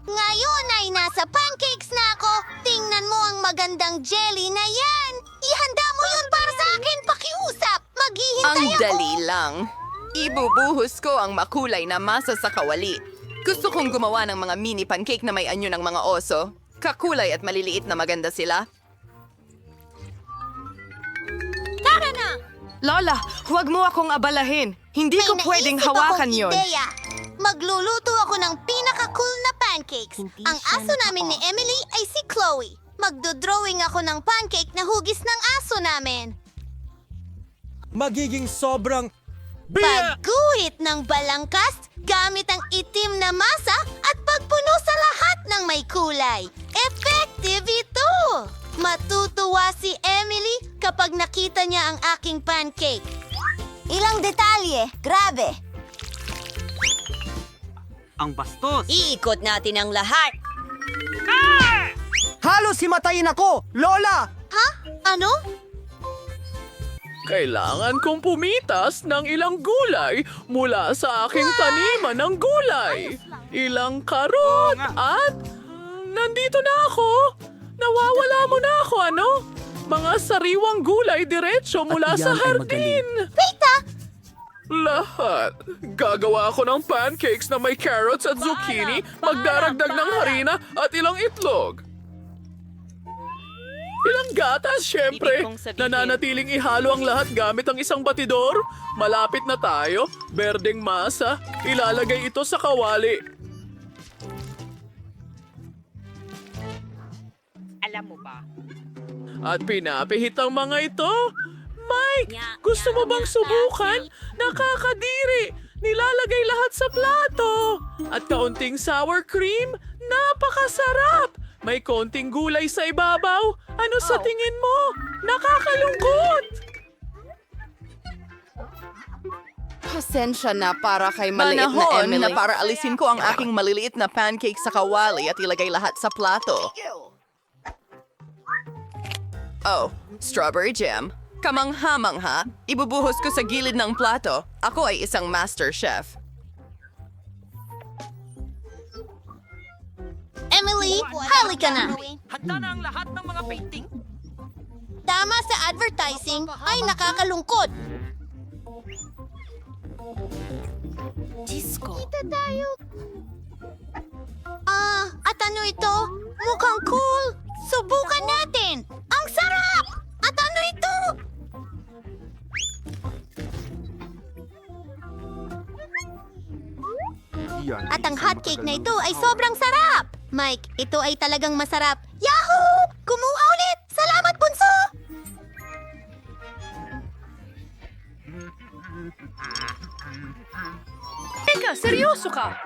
Ngayon ay nasa pancakes na ako. Tingnan mo ang magandang jelly na yan. Ihanda mo yun para sa akin, pakiusap. Maghihintay Ang ako. dali lang. Ibubuhos ko ang makulay na masa sa kawali. Gusto kong gumawa ng mga mini pancake na may anyo ng mga oso. Kakulay at maliliit na maganda sila. Tara na! Lola, huwag mo akong abalahin. Hindi ko May pwedeng naisip hawakan akong yon. ideya. Magluluto ako ng pinaka-cool na pancakes. Ang aso namin ni Emily ay si Chloe. Magdodrawing ako ng pancake na hugis ng aso namin. Magiging sobrang biya! Pagguhit ng balangkas gamit ang itim na masa at pagpuno sa lahat ng may kulay. Effective ito! Matutuwa si Emily kapag nakita niya ang aking pancake. Ilang detalye, grabe! Ang bastos. Iikot natin ang lahat. Halos himatayin ako! Lola! Ha? Ano? Kailangan kong pumitas ng ilang gulay mula sa aking taniman ng gulay. Ilang karot at nandito na ako. Nawawala mo na ako, ano? Mga sariwang gulay diretso mula sa iyan ay hardin. Rita! Lahat. Gagawa ako ng pancakes na may carrots at zucchini, magdaragdag ng harina at ilang itlog. Ilang gatas, syempre. Nananatiling ihalo ang lahat gamit ang isang batidor. Malapit na tayo. Berdeng masa. Ilalagay ito sa kawali. Alam mo ba? At pinapihit ang mga ito. Mike, gusto mo bang subukan? Nakakadiri. Nilalagay lahat sa plato. At kaunting sour cream. Napakasarap. May konting gulay sa ibabaw. Ano sa tingin mo? Nakakalungkot. Pasensya na para kay maliit na Manahon Emily na para alisin ko ang aking maliliit na pancake sa kawali at ilagay lahat sa plato. Oh, strawberry jam. Kamangha-mangha. Ibubuhos ko sa gilid ng plato. Ako ay isang master chef. Emily, halika na. Handa na ang lahat ng mga painting. Tama sa advertising ay nakakalungkot. Disco. Kita tayo. At ano ito? Mukhang cool. Subukan natin. Ang sarap! At ano ito? At ang hotcake na ito ay sobrang sarap. Mike, ito ay talagang masarap. Yahoo! Kumuha ulit! Salamat, bunso! Teka, seryoso ka?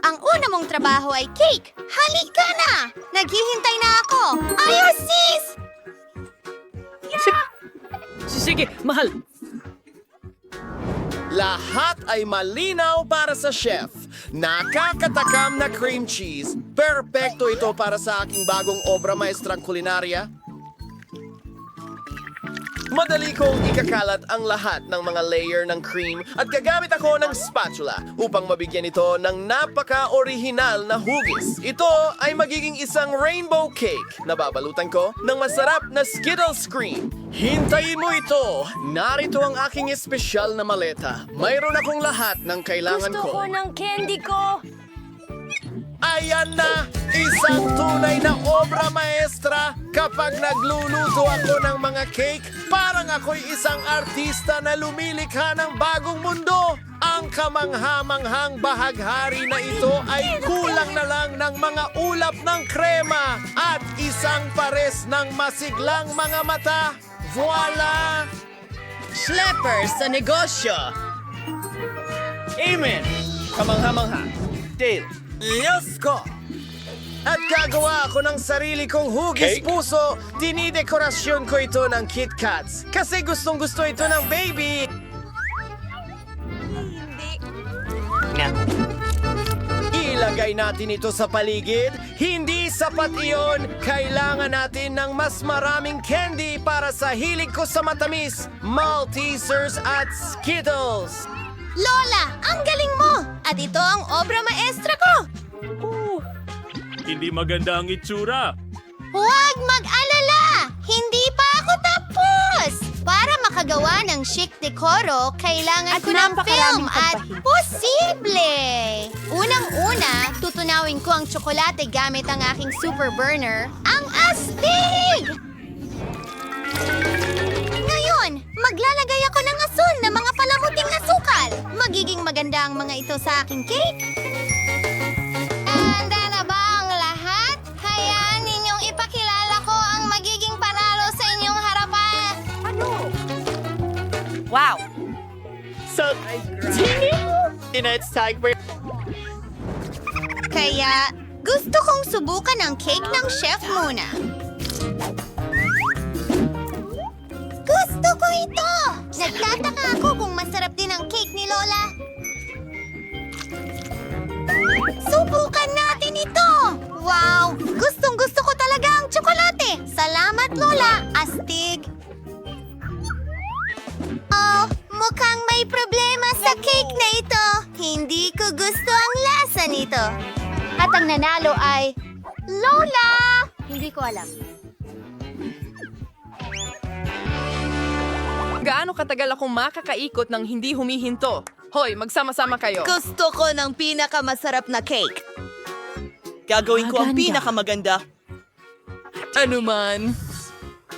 Ang una mong trabaho ay cake. Halika na! Naghihintay na ako. Ayos, sis! Sige, mahal. Lahat ay malinaw para sa chef. Nakakatakam na cream cheese. Perpekto ito para sa aking bagong obra maestrang kulinarya. Madali kong ikakalat ang lahat ng mga layer ng cream at gagamit ako ng spatula upang mabigyan ito ng napaka-orihinal na hugis. Ito ay magiging isang rainbow cake na babalutan ko ng masarap na Skittles cream. Hintayin mo ito! Narito ang aking espesyal na maleta. Mayroon akong lahat ng kailangan ko. ng candy ko. Ayan na! Isang tunay na obra maestra! Kapag nagluluto ako ng mga cake, parang ako'y isang artista na lumilikha ng bagong mundo! Ang kamangha-manghang bahaghari na ito ay kulang na lang ng mga ulap ng krema at isang pares ng masiglang mga mata. Voila! Schleppers sa negosyo! Amen! Kamangha-mangha. Dale. Diyos ko! At gagawa ako ng sarili kong hugis Cake? puso. Dinidekorasyon ko ito ng Kit Kats. Kasi gustong-gusto ito ng baby. Ilagay natin ito sa paligid. Hindi sapat iyon. Kailangan natin ng mas maraming candy para sa hilig ko sa matamis, Maltesers at Skittles. Lola, ang galing mo! At ito ang obra maestra ko! Hindi maganda ang itsura. Huwag mag-alala! Hindi pa ako tapos! Para makagawa ng chic decoro, kailangan ko ng film at posible! Unang-una, tutunawin ko ang tsokolate gamit ang aking super burner, ang astig! Ngayon, maglalagay ako ng asul na mga palamuting asukal. Magiging maganda ang mga ito sa aking cake. Handa na ba ang lahat? Hayaan ninyong ipakilala ko ang magiging panalo sa inyong harapan. Wow! So, it's time for... Kaya, gusto kong subukan ang cake ng chef muna. Gusto ko ito! Nagtataka ako kung masarap din ang cake ni Lola. Subukan natin ito! Wow! Gustong-gusto ko talaga ang tsokolate! Salamat, Lola! Astig! Oh, mukhang may problema sa cake na ito. Hindi ko gusto ang lasa nito. At ang nanalo ay... Lola! Hindi ko alam. Gaano katagal akong makakaikot ng hindi humihinto? Hoy, magsama-sama kayo. Gusto ko ng pinakamasarap na cake. Gagawin ko ang pinakamaganda. Ano man?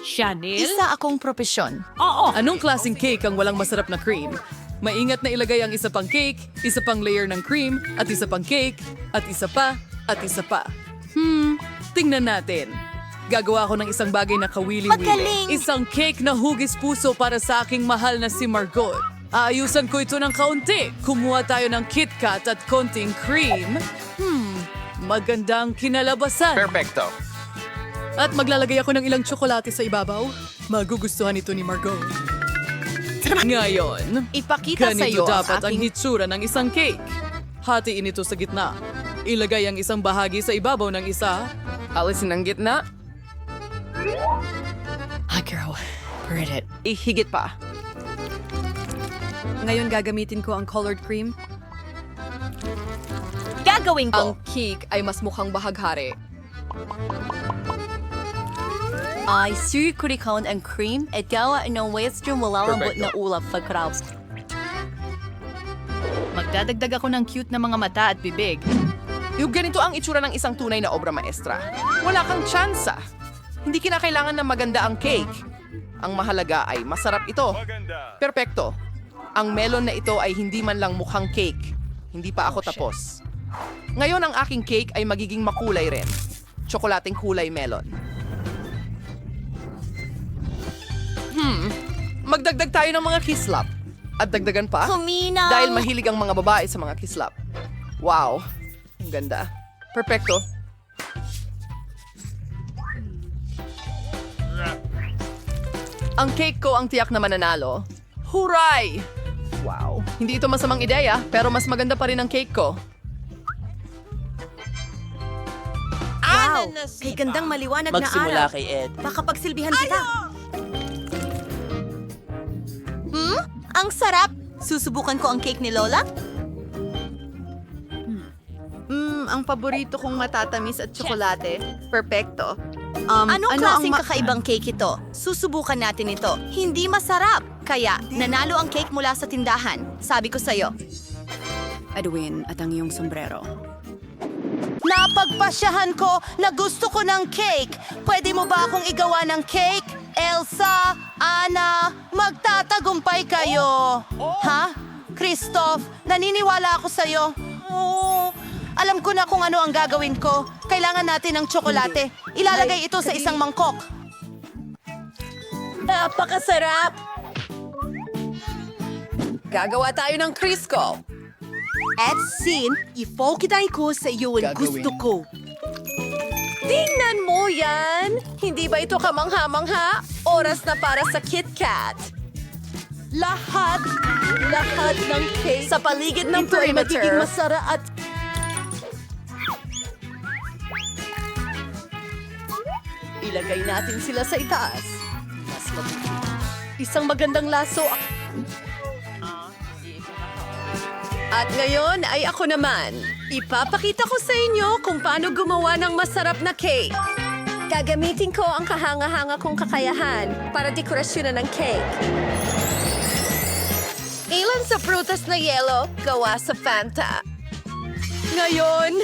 Chanel? Isa akong propesyon. Oo. Anong klaseng cake ang walang masarap na cream? Maingat na ilagay ang isa pang cake, isa pang layer ng cream, at isa pang cake, at isa pa, at isa pa. Tingnan natin. Gagawa ko ng isang bagay na kawili-wili. Magaling! Isang cake na hugis puso para sa aking mahal na si Margot. Aayusan ko ito ng kaunti. Kumuha tayo ng KitKat at konting cream. Magandang kinalabasan. Perfecto. At maglalagay ako ng ilang tsokolate sa ibabaw. Magugustuhan ito ni Margot. Ngayon, Ipakita sa iyo ganito ang dapat ang aking... hitsura ng isang cake. Hatiin ito sa gitna. Ilagay ang isang bahagi sa ibabaw ng isa. Alisin ang gitna. girl. Read it. Ihigit pa. Ngayon gagamitin ko ang colored cream. Gagawin Ang ko. cake ay mas mukhang bahaghari. Ay surkurikon ang cream at gawa ng western malalambot na ulap pagkraus. Magdadagdag ako ng cute na mga mata at bibig. Yung ganito ang itsura ng isang tunay na obra maestra. Wala kang tsansa. Hindi kinakailangan na maganda ang cake. Ang mahalaga ay masarap ito. Perpekto. Ang melon na ito ay hindi man lang mukhang cake. Hindi pa ako tapos. Ngayon ang aking cake ay magiging makulay rin. Tsokolating kulay melon. Magdagdag tayo ng mga kislap. At dagdagan pa? Kuminaw! Dahil mahilig ang mga babae sa mga kislap. Wow. Ang ganda. Perpekto. Ang cake ko ang tiyak na mananalo. Huray! Wow. Hindi ito masamang ideya, pero mas maganda pa rin ang cake ko. Wow! Kay gandang maliwanag na Magsimula araw. kay Ed. Baka pagsilbihan kita. Ang sarap! Susubukan ko ang cake ni Lola? Ang paborito kong matatamis at tsokolate. Perfecto. Anong klaseng ang kakaibang cake ito? Susubukan natin ito. Hindi masarap. Kaya, nanalo ang cake mula sa tindahan. Sabi ko sa'yo. Edwin at ang iyong sombrero. Napagpasyahan ko na gusto ko ng cake. Pwede mo ba akong igawa ng cake? Elsa, Anna, magtatagumpay kayo. Ha? Christoph, naniniwala ako sa'yo. Oh, alam ko na kung ano ang gagawin ko. Kailangan natin ng tsokolate. Ilalagay ito sa isang mangkok. Napakasarap! Gagawa tayo ng Crisco. At sin, ipokitay ko sa iyo ang gusto ko. Tingnan mo yan! Hindi ba ito kamangha-mangha? Oras na para sa KitKat. Lahat ng cake Sa paligid ng ito ay magiging perimeter. masarap at Ilagay natin sila sa itaas. Mas mabuti. Isang magandang laso. At ngayon ay ako naman. Ipapakita ko sa inyo kung paano gumawa ng masarap na cake. Gagamitin ko ang kahanga-hanga kong kakayahan para dekorasyonan ng cake. Ilan sa prutas na yelo gawa sa Fanta. Ngayon,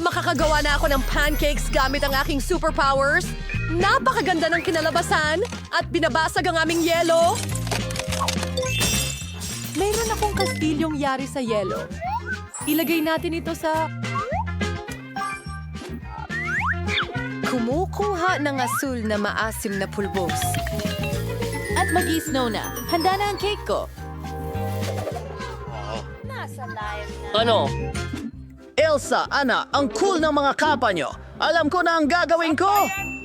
makakagawa na ako ng pancakes gamit ang aking superpowers. Napakaganda ng kinalabasan at binabasag ang aming yelo. Mayroon akong kastilyong yari sa yelo. Ilagay natin ito sa... Kumukuha ng asul na maasim na pulbos. At mag-i-snow na. Handa na ang cake ko. Ano? Elsa, Anna, ang cool ng mga kapa nyo. Alam ko na ang gagawin ko.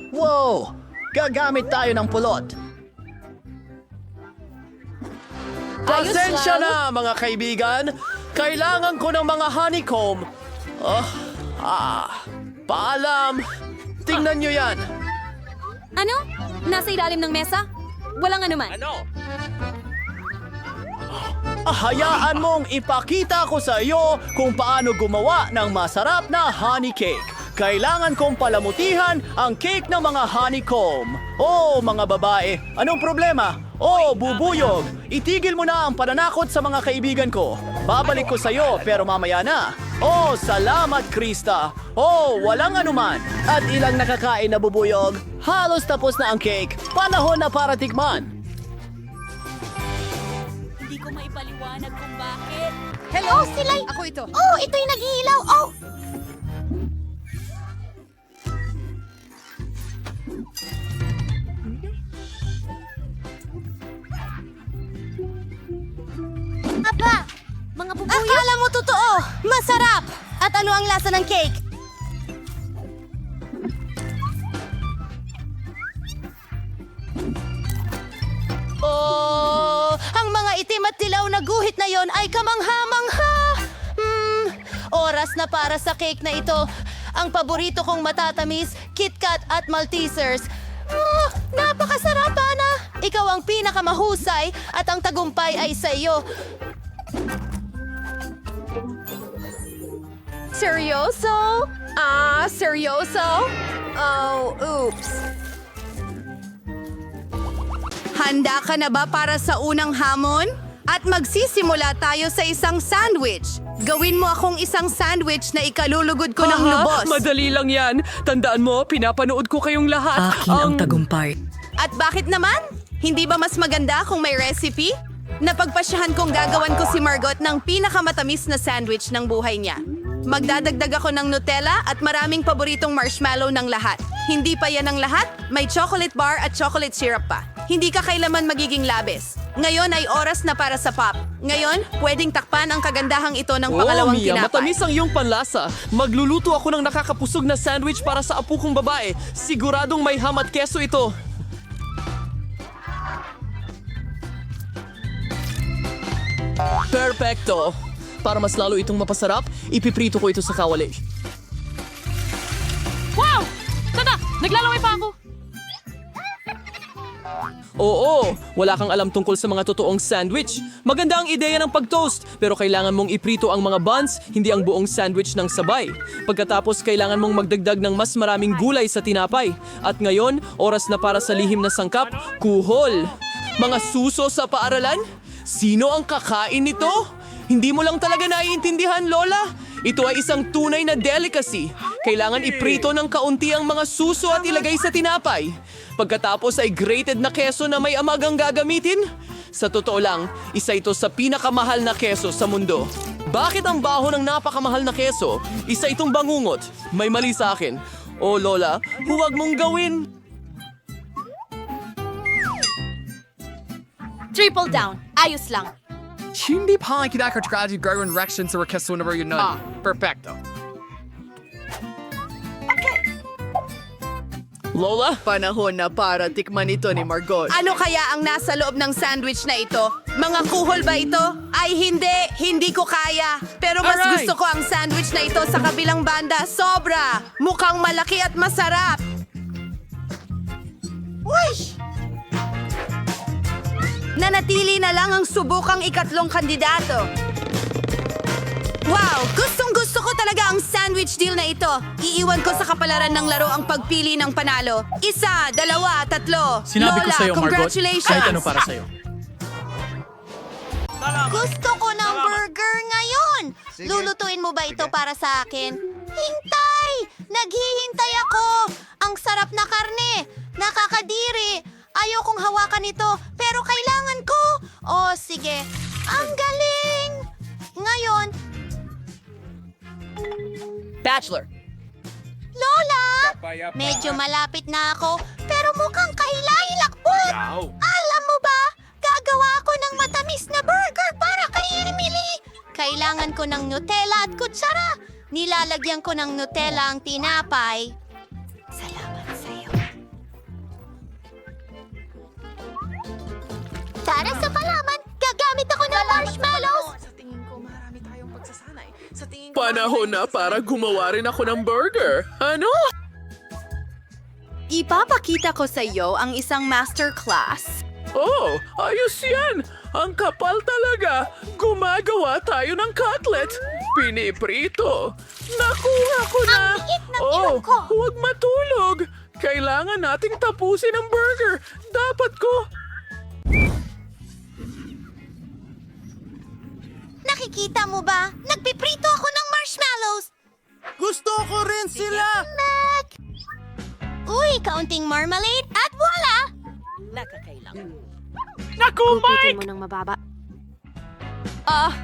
Wow! Gagamit tayo ng pulot. Pasensya na, mga kaibigan. Kailangan ko ng mga honeycomb. Paalam. Tingnan nyo yan. Ano? Nasa ilalim ng mesa? Walang anuman. Hayaan mong ipakita ko sa iyo kung paano gumawa ng masarap na honey cake. Kailangan kong palamutihan ang cake ng mga honeycomb. Oh, mga babae, anong problema? Oh, bubuyog, itigil mo na ang pananakot sa mga kaibigan ko. Babalik ko sa iyo pero mamaya na. Oh, salamat, Krista. Oh, walang anuman. At ilang nakakain na bubuyog. Halos tapos na ang cake. Panahon na para tikman. Hindi ko maipaliwanag kung bakit. Hello, sila'y... Ako ito. Oh, ito'y nag-iilaw. Oh! Aba! Mga bubuyog? Akala mo totoo! Masarap! At ano ang lasa ng cake? Oh, ang mga itim at dilaw na guhit na yon ay kamangha-mangha. Oras na para sa cake na ito. Ang paborito kong matatamis, KitKat at Maltesers. Napakasarap, Ana! Ikaw ang pinakamahusay at ang tagumpay ay sa iyo. Seryoso? Seryoso? Oh, oops. Handa ka na ba para sa unang hamon? At magsisimula tayo sa isang sandwich. Gawin mo akong isang sandwich na ikalulugod ko ng lubos. Madali lang yan. Tandaan mo, pinapanood ko kayong lahat. tagumpay. At bakit naman? Hindi ba mas maganda kung may recipe? Napagpasyahan kong gagawan ko si Margot ng pinakamatamis na sandwich ng buhay niya. Magdadagdag ako ng Nutella at maraming paboritong marshmallow ng lahat. Hindi pa yan ang lahat, may chocolate bar at chocolate syrup pa. Hindi ka kailaman magiging labis. Ngayon ay oras na para sa pop. Ngayon, pwedeng takpan ang kagandahang ito ng pangalawang Mia, tinapay. matamis ang iyong panlasa. Magluluto ako ng nakakapusog na sandwich para sa apo kong babae. Siguradong may ham at keso ito. Perfecto. Para mas lalo itong mapasarap, ipiprito ko ito sa kawali. Wow! Tada! Naglalaway pa ako! Oo, wala kang alam tungkol sa mga totoong sandwich. Maganda ang ideya ng pag-toast, pero kailangan mong iprito ang mga buns, hindi ang buong sandwich ng sabay. Pagkatapos, kailangan mong magdagdag ng mas maraming gulay sa tinapay. At ngayon, oras na para sa lihim na sangkap, kuhol. Mga suso sa paaralan? Sino ang kakain nito? Hindi mo lang talaga naiintindihan, Lola. Ito ay isang tunay na delicacy. Kailangan iprito ng kaunti ang mga suso at ilagay sa tinapay. Pagkatapos ay grated na keso na may amagang gagamitin. Sa totoo lang, isa ito sa pinakamahal na keso sa mundo. Bakit ang baho ng napakamahal na keso? Isa itong bangungot. May mali sa akin. Oh, Lola, huwag mong gawin. Triple down. Ayos lang. Hindi pa kinakatradi gawin reaction sa request whenever you know. Perfecto. Lola? Panahon na para tikman ito ni Margot. Ano kaya ang nasa loob ng sandwich na ito? Mga kuhol ba ito? Ay hindi ko kaya. Pero mas Aray! gusto ko ang sandwich na ito sa kabilang banda. Sobra! Mukhang malaki at masarap. Uy! Nanatili na lang ang subukang ikatlong kandidato. Wow! Gustong gusto ko talaga ang sandwich deal na ito. Iiwan ko sa kapalaran ng laro ang pagpili ng panalo. 1, 2, 3. Sinabi ko Lola, sa'yo, Margot, congratulations! kahit ano para sa'yo. Gusto ko ng burger ngayon! Lulutuin mo ba ito para sa akin? Hintay! Naghihintay ako! Ang sarap na karne! Nakakadiri! Ayokong hawakan ito, pero kailangan ko! Oh, sige. Ang galing! Ngayon, Bachelor. Lola! Medyo malapit na ako, pero mukhang kahilahilakbot! Alam mo ba, gagawa ako ng matamis na burger para kay Emily! Kailangan ko ng Nutella at kutsara. Nilalagyan ko ng Nutella ang tinapay. Salamat sa'yo. Para sa palaman, gagamit ako ng marshmallows! Panahon na para gumawa rin ako ng burger. Ano? Ipapakita ko sa iyo ang isang masterclass. Oh, ayos yan! Ang kapal talaga! Gumagawa tayo ng cutlet! Piniprito! Nakuha ko na! Ang liit ng Oh, ilong ko! huwag matulog! Kailangan nating tapusin ang burger! Dapat ko! Nakikita mo ba? Nagpiprito ako ng marshmallows! Gusto ko rin sila! Mac! Uy, kaunting marmalade at voila! Naku, Mike!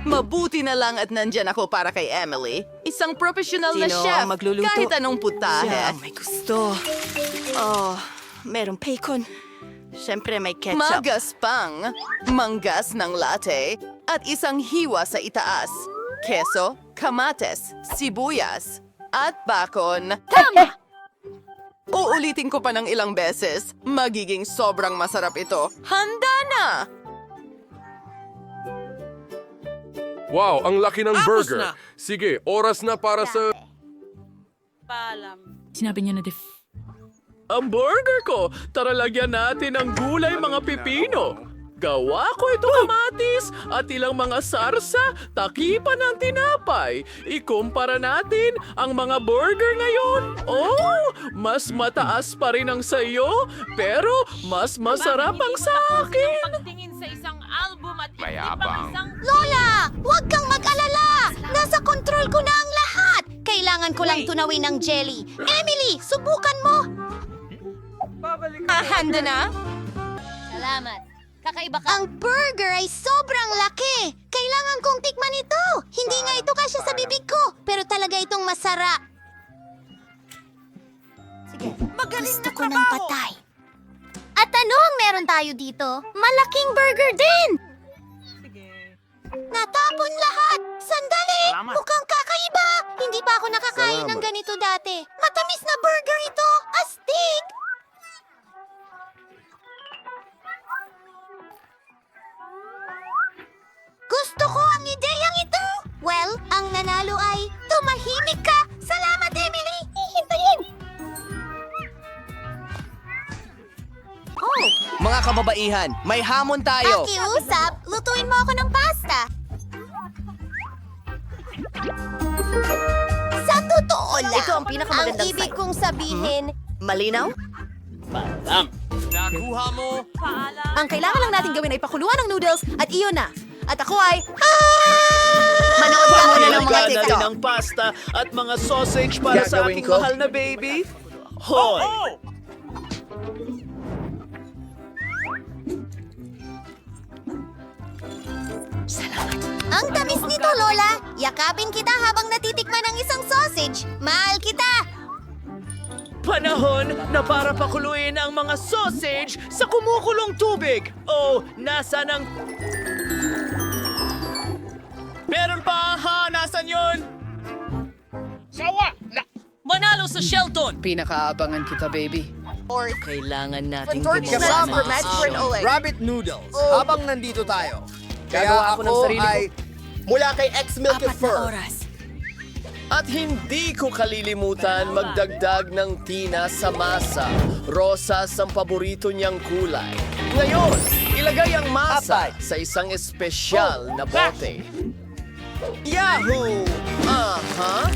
Mabuti na lang at nandyan ako para kay Emily. Isang professional na Sino chef. ang magluluto? Kahit anong putahe. Siya ang may gusto. Oh, merong bacon. Siyempre may ketchup. Magaspang, manggas ng latte, at isang hiwa sa itaas. Keso, kamates, sibuyas, at bacon. Tama! Uulitin ko pa ng ilang beses. Magiging sobrang masarap ito. Handa na! Wow, ang laki ng burger. Sige, oras na para sa... Sinabi niya na Ang burger ko! Tara lagyan natin ng gulay mga pipino. Gawa ko ito kamatis at ilang mga sarsa, takipan ng tinapay. Ikumpara natin ang mga burger ngayon. Oh, mas mataas pa rin ang sayo, pero mas masarap ang sa akin. pagtingin sa isang album at Mayabang. Lola! Huwag kang mag-alala! Nasa kontrol ko na ang lahat! Kailangan ko lang tunawin ng jelly. Emily, subukan mo! Handa na? Salamat. Kakaiba ka. Ang burger ay sobrang laki. Kailangan kong tikman ito. Hindi nga ito kasya sa bibig ko, pero talaga itong masarap. Sige, gusto ko ng patay. At ano ang meron tayo dito? Malaking burger din! Natapon lahat! Sandali! Mukhang kakaiba! Hindi pa ako nakakain ng ganito dati. Matamis na burger ito! Astig! Gusto ko ang ideyang ito! Well, ang nanalo ay tumahimik ka! Salamat, Emily! Hihintayin! Oh, Mga kababaihan, may hamon tayo. pakiusap! Lutuin mo ako ng pasta! Sa totoo lang, Ito ang pinakamagandang ang ibig kong sabihin, Malinaw? Nakuha mo! Ang kailangan lang natin gawin ay pakuluan ng noodles at iyon na. At ako ay... Manood ka muna ng mga Handa na rin TikTok. ang pasta at mga sausage para sa Gagawin aking ko? mahal na baby. Hoy! ang tamis nito, Lola! Yakapin kita habang natitikman ang isang sausage! Mahal kita! Panahon na para pakuluin ang mga sausage sa kumukulong tubig. Oh, nasa ng... Meron pa! Ha? Nasaan yun? Manalo sa Shelton! Pinakaabangan kita, baby. Kailangan natin Kasama for rabbit noodles habang nandito tayo. Kaya Gagawa ako ng ako sarili ko. ay mula kay X-Milk Fur. At hindi ko kalilimutan magdagdag ng tina sa masa. Rosas ang paborito niyang kulay. Ngayon, ilagay ang masa sa isang espesyal na bote. Yahoo! Aha!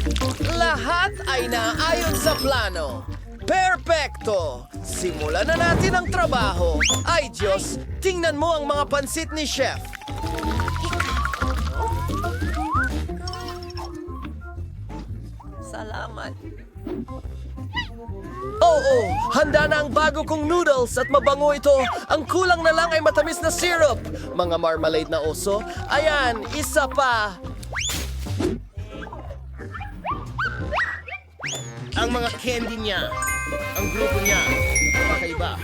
Lahat ay naayon sa plano. Perpekto! Simulan na natin ang trabaho. Ay Diyos, tingnan mo ang mga pansit ni Chef. Salamat. Oo, handa na ang bago kong noodles at mabango ito. Ang kulang na lang ay matamis na syrup. Mga marmalade na oso. Ayan, isa pa. Ang mga candy niya. Ang grupo niya. Kakaiba.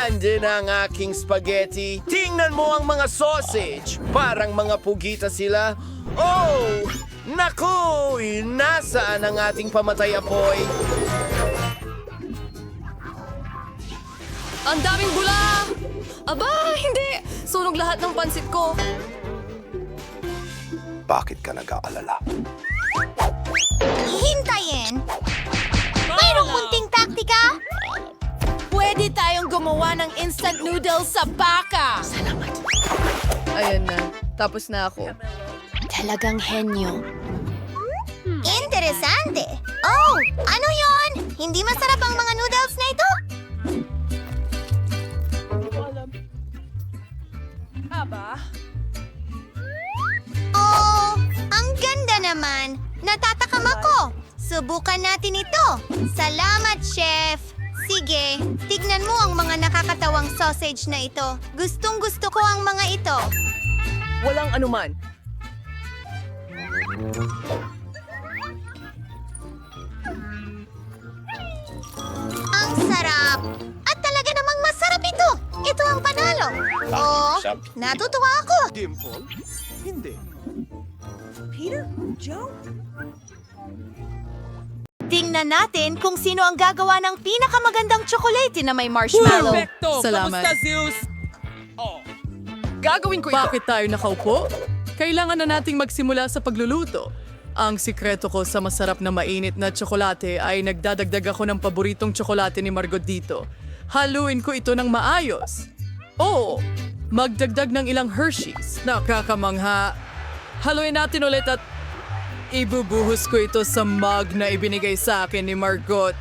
Andin ang aking spaghetti. Tingnan mo ang mga sausage. Parang mga pugita sila. Oh! Naku! Nasaan ang ating pamatay apoy? Ang daming bula! Aba, hindi! Sunog lahat ng pansit ko. Bakit ka nag-aalala? Hintayin! Mayroong munting taktika? Pwede tayong gumawa ng instant noodles sa baka. Ayan na. Tapos na ako. Talagang henyo. Interesante. Oh, ano yon? Hindi masarap ang mga noodles na ito? Oh, ang ganda naman. Natatakam ako. Subukan natin ito. Salamat, Chef. Sige, tignan mo ang mga nakakatawang sausage na ito. Gustong-gusto ko ang mga ito. Walang anuman. Ang sarap! At talaga namang masarap ito! Ito ang panalo! Oh, natutuwa ako! Dimple? Hindi. Tingnan natin kung sino ang gagawa ng pinakamagandang tsokolate na may marshmallow. Salamat. Kamusta, Zeus? Gagawin ko ito. Bakit tayo nakaupo? Kailangan na nating magsimula sa pagluluto. Ang sikreto ko sa masarap na mainit na tsokolate ay nagdadagdag ako ng paboritong tsokolate ni Margot dito. Haluin ko ito ng maayos. Oo, magdagdag ng ilang Hershey's. Nakakamangha. Haluin natin ulit at ibubuhos ko ito sa mug na ibinigay sa akin ni Margot.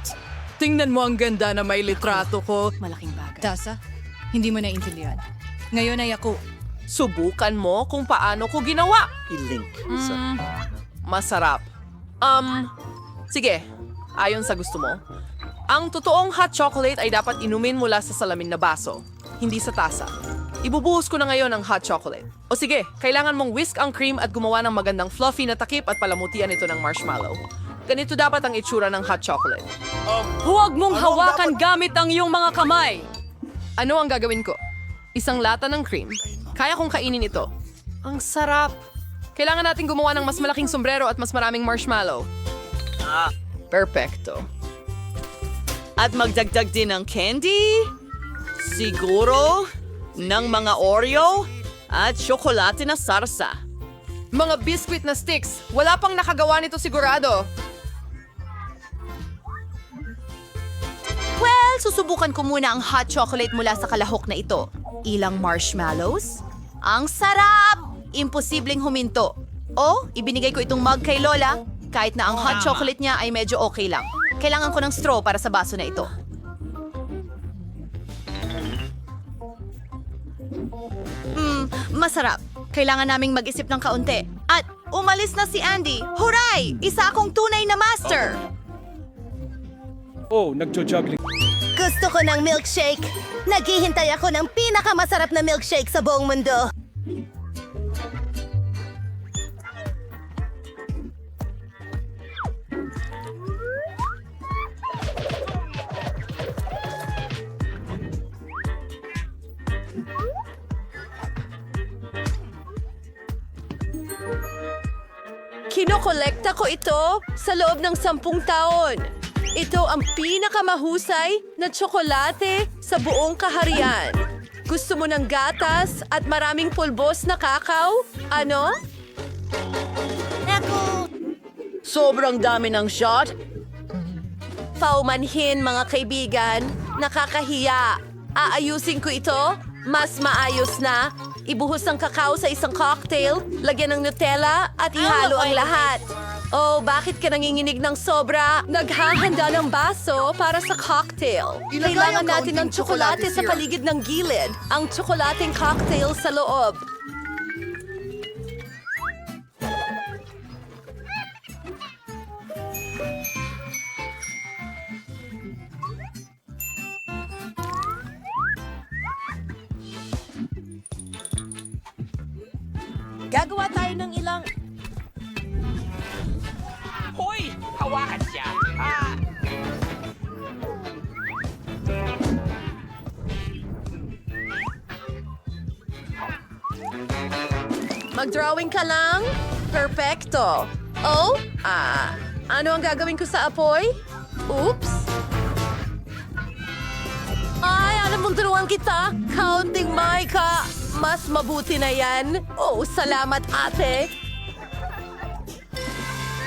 Tingnan mo ang ganda na may litrato ko. Malaking bagay. Tasa, hindi mo naiintindihan. Ngayon ay ako. Subukan mo kung paano ko ginawa. I-link. Masarap. Sige, ayon sa gusto mo. Ang totoong hot chocolate ay dapat inumin mula sa salamin na baso, hindi sa tasa. Ibubuhos ko na ngayon ang hot chocolate. O sige, kailangan mong whisk ang cream at gumawa ng magandang fluffy na takip at palamutian ito ng marshmallow. Ganito dapat ang itsura ng hot chocolate. Huwag mong hawakan gamit ang iyong mga kamay. Ano ang gagawin ko? Isang lata ng cream. Kaya kong kainin ito. Ang sarap. Kailangan natin gumawa ng mas malaking sombrero at mas maraming marshmallow. Perfecto. At magdagdag din ng candy? Siguro? Ng mga Oreo? At tsokolate na sarsa. Mga biscuit na sticks. Wala pang nakagawa nito sigurado. Well, susubukan ko muna ang hot chocolate mula sa kalahok na ito. Ilang marshmallows? Ang sarap! Imposibleng huminto. O, ibinigay ko itong mug kay Lola. Kahit na ang hot chocolate niya ay medyo okay lang. Kailangan ko ng straw para sa baso na ito. Masarap. Kailangan naming mag-isip ng kaunti. At umalis na si Andy. Huray! Isa akong tunay na master! Gusto ko ng milkshake. Naghihintay ako ng pinakamasarap na milkshake sa buong mundo. Kinokolekta ko ito sa loob ng 10 taon. Ito ang pinakamahusay na tsokolate sa buong kaharian. Gusto mo ng gatas at maraming pulbos na kakao? Ano? Sobrang dami ng shot. Paumanhin, mga kaibigan. Nakakahiya. Aayusin ko ito. Mas maayos na. Ibuhos ang kakao sa isang cocktail, lagyan ng Nutella at ihalo ang lahat. Oh, bakit ka nanginginig ng sobra? Naghahanda ng baso para sa cocktail. Kailangan natin ng tsokolate sa paligid ng gilid. Ang tsokolating cocktail sa loob. Gagawa tayo ng ilang... Hoy! Hawakan siya! Mag-drawing ka lang? Perfecto. Oh, ano ang gagawin ko sa apoy? Oops. Ay, alam mong turuan kita. Counting Micah. Mas mabuti na yan. Oh, salamat ate.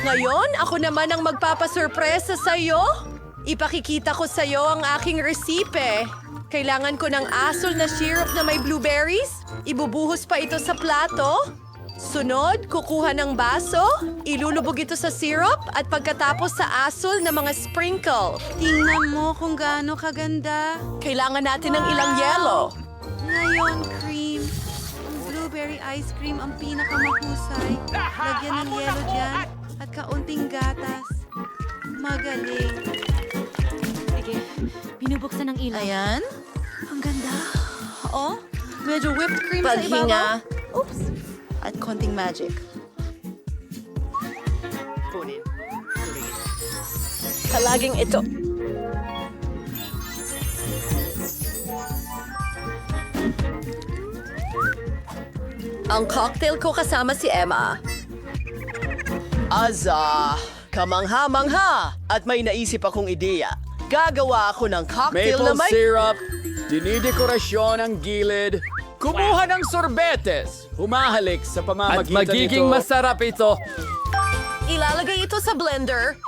Ngayon, ako naman ang magpapasurpresa sa'yo. Ipakikita ko sa'yo ang aking resipe. Kailangan ko ng asol na syrup na may blueberries. Ibubuhos pa ito sa plato. Sunod, kukuha ng baso. Ilulubog ito sa syrup at pagkatapos sa asol na mga sprinkle. Tingnan mo kung gaano kaganda. Kailangan natin ng ilang yelo. Ngayon, cream. Ang blueberry ice cream ang pinakamahusay. Lagyan ng yelo dyan at kaunting gatas. Magaling. Sige, binubuksan ng ilaw. Ayan. Ang ganda. Oh, medyo whipped cream sa Paghinga. ibabaw. Oops. At konting magic. Kalaging ito. Ang cocktail ko kasama si Emma. Aza, kamangha-mangha! At may naisip akong ideya. Gagawa ako ng cocktail na Maple may... syrup, dinidekorasyon ang gilid, kumuha ng sorbetes, humahalik sa pamamagitan At magiging nito. masarap ito. Ilalagay ito sa blender.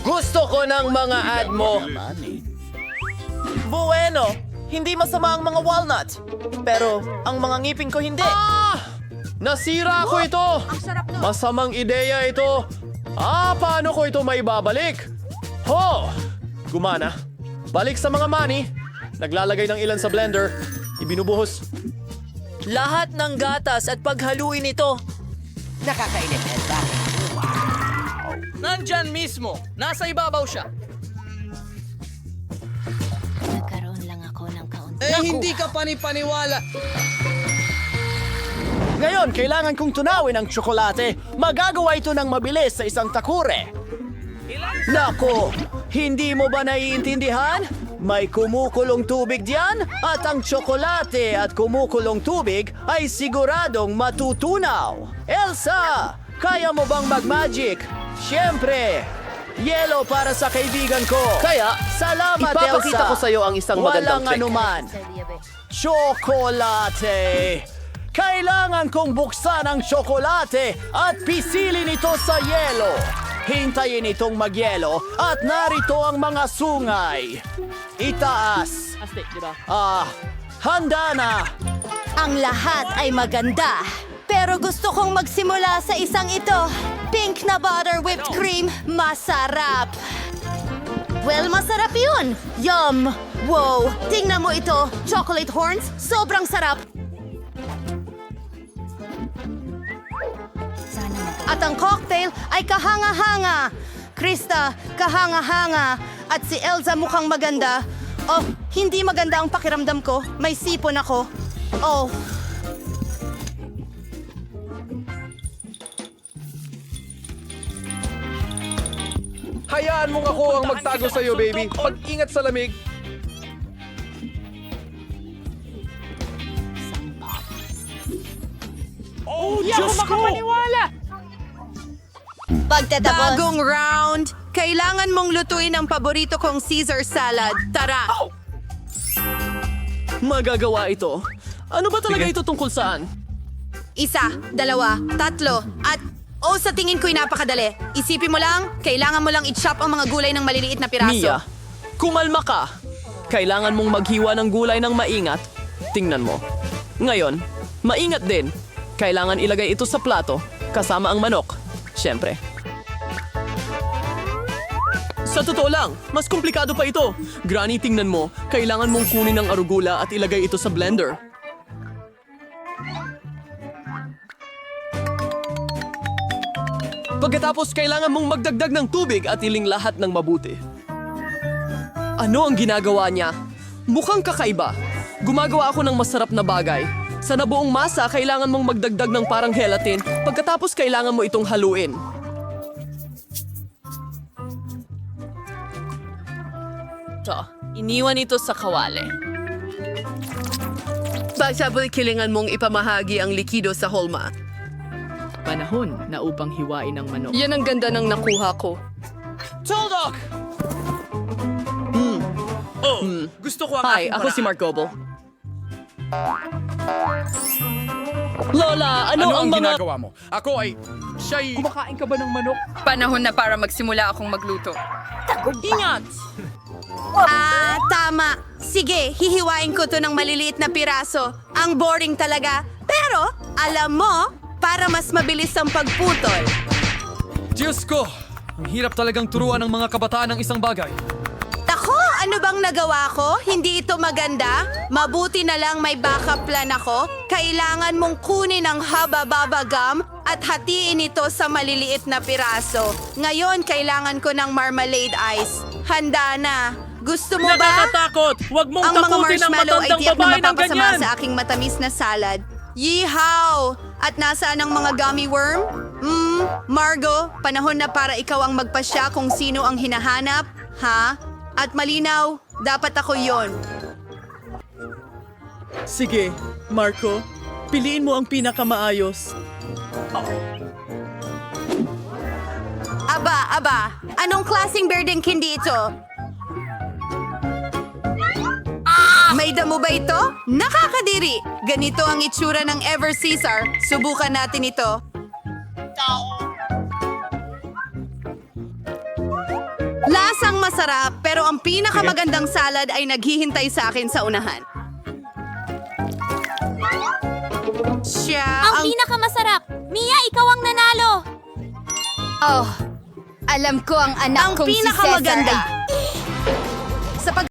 Gusto ko ng mga ad mo. Bueno, hindi masama ang mga walnut. Pero ang mga ngipin ko hindi. Nasira ko ito! Masamang ideya ito! Paano ko ito may babalik? Ho! Gumana. Balik sa mga money. Naglalagay ng ilan sa blender. Ibinubuhos. Lahat ng gatas at paghaluin ito. Nandyan mismo! Nasa ibabaw siya! Nagkaroon lang ako ng kaunti. Hindi ka panipaniwala! Ngayon, kailangan kong tunawin ang tsokolate. Magagawa ito ng mabilis sa isang takure. Nako, hindi mo ba naiintindihan? May kumukulong tubig diyan at ang tsokolate at kumukulong tubig ay siguradong matutunaw. Elsa, kaya mo bang mag-magic? Siyempre, yelo para sa kaibigan ko. Kaya, Salamat, Elsa. ipapakita ko sa'yo ang isang magandang Walang trick. anuman. Tsokolate. Kailangan kong buksan ang tsokolate at pisilin ito sa yelo. Hintayin itong magyelo at narito ang mga sungay. Itaas. Handa na. Ang lahat ay maganda. Pero gusto kong magsimula sa isang ito. Pink na butter whipped cream. Masarap. Well, masarap yun. Yum. Wow, tingnan mo ito. Chocolate horns. Sobrang sarap. At ang cocktail ay kahanga-hanga. Krista, kahanga-hanga. At si Elsa mukhang maganda. Oh, hindi maganda ang pakiramdam ko. May sipon ako. Oh, Hayaan mong ako ang magtago sa'yo, baby. Mag-ingat sa lamig. pagtatapos. Bagong round. Kailangan mong lutuin ang paborito kong Caesar salad. Tara! Magagawa ito. Ano ba talaga ito tungkol saan? Isa, dalawa, tatlo, at... Oh, sa tingin ko'y napakadali. Isipin mo lang, kailangan mo lang i-chop ang mga gulay ng maliliit na piraso. Mia, kumalma ka. Kailangan mong maghiwa ng gulay ng maingat. Tingnan mo. Ngayon, maingat din. Kailangan ilagay ito sa plato, kasama ang manok. Siyempre. Sa totoo lang, mas komplikado pa ito. Granny, tingnan mo. Kailangan mong kunin ang arugula at ilagay ito sa blender. Pagkatapos, kailangan mong magdagdag ng tubig at iling lahat ng mabuti. Ano ang ginagawa niya? Mukhang kakaiba. Gumagawa ako ng masarap na bagay. Sa nabuong masa, kailangan mong magdagdag ng parang gelatin. Pagkatapos, kailangan mo itong haluin. Iniwan ito sa kawali. Pagsabay kilingan mong ipamahagi ang likido sa holma. Panahon na upang hiwain ang manok. Yan ang ganda ng nakuha ko. Toldok! Gusto ko ang Hi, aking ako si paraan. Mark Goble. Lola, ano ang mga... ginagawa mo? Ako ay... Siya'y... Kumakain ka ba ng manok? Panahon na para magsimula akong magluto. Ingat! Tama. Sige, hihiwain ko to ng maliliit na piraso. Ang boring talaga. Pero, alam mo, para mas mabilis ang pagputol. Diyos ko! Ang hirap talagang turuan ng mga kabataan ng isang bagay. Ako, ano bang nagawa ko? Hindi ito maganda? Mabuti na lang may backup plan ako. Kailangan mong kunin ang haba-baba gum at hatiin ito sa maliliit na piraso. Ngayon, kailangan ko ng marmalade ice. Handa na. Gusto mo ba? Nakakatakot! Huwag mong Ang mga takutin ang marshmallow ay matandang tiyak na babae ng mapapasama ganyan! sa aking matamis na salad. Yeehaw! At nasaan ang mga gummy worm? Margo, panahon na para ikaw ang magpasya kung sino ang hinahanap, ha? At malinaw, dapat ako yon. Sige, Marco. Piliin mo ang pinakamaayos. Aba, anong klaseng birding candy ito? May damo ba ito? Nakakadiri! Ganito ang itsura ng Ever Caesar. Subukan natin ito. Lasang masarap, pero ang pinakamagandang salad ay naghihintay sa akin sa unahan. Siya Ang pinakamasarap! Mia, ikaw ang nanalo! Oh, alam ko ang anak ang pinakamaganda. Sa pag